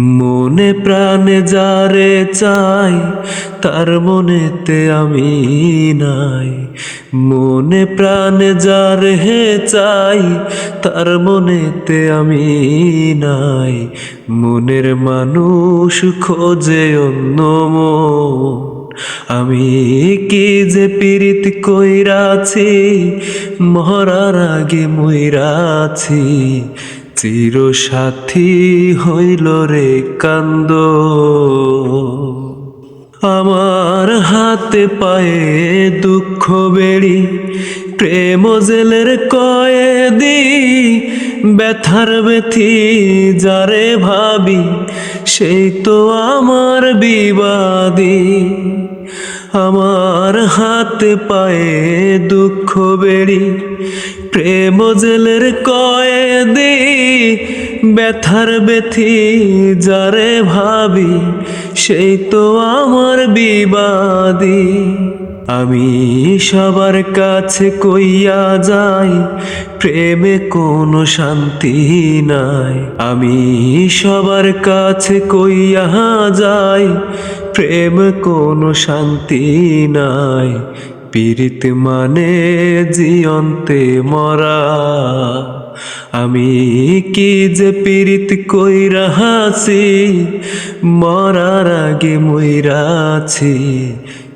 মনে প্রাণে যারে চাই তার মনেতে আমি নাই। মনে প্রাণে যারে চাই তার মনেতে আমি নাই। মনের মানুষ খোঁজে অন্য মন। আমি কি যে পীড়িত কইরাছি, মরার আগে মইরাছি। চির সাথী হইল রে কান্দ। আমার হাতে পায়ে দুঃখ বেড়ি, প্রেম জেলের কয়েদি। ব্যথার ব্যথি যারে ভাবি, সেই তো আমার বিবাদী। আমার হাতে পায়ে দুঃখ বেড়ি, প্রেম জেলের কয়েদি। ব্যথার ব্যথি যারে ভাবি, সেই তো আমার বিবাদী। আমি সবার কাছে কইয়া যাই, প্রেমে কোনো শান্তি নাই। আমি সবার কাছে কইয়া যাই, প্রেম কোনো শান্তি নাই। পীড়িত মানে জিয়ন্তে মরা। আমি কি যে পীড়িত কইরাছি, মরার আগে মইরাছি।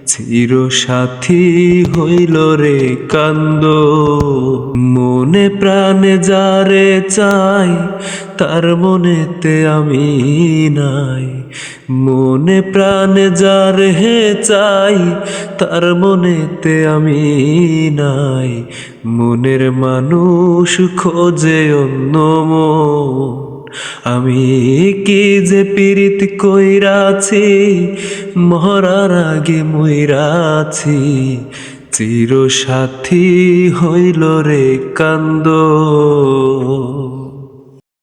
চির সাথী হইল রে কান্দ। মনে প্রাণে যারে চাই তার মনেতে আমি নাই। মনে প্রাণে যারে চাই তার মনেতে আমি নাই। মনের মানুষ খোঁজে অন্য মন। আমি কি যে পীড়িত কইরাছি, মরার আগে মইরাছি। চির সাথী হইল রে কান্দ।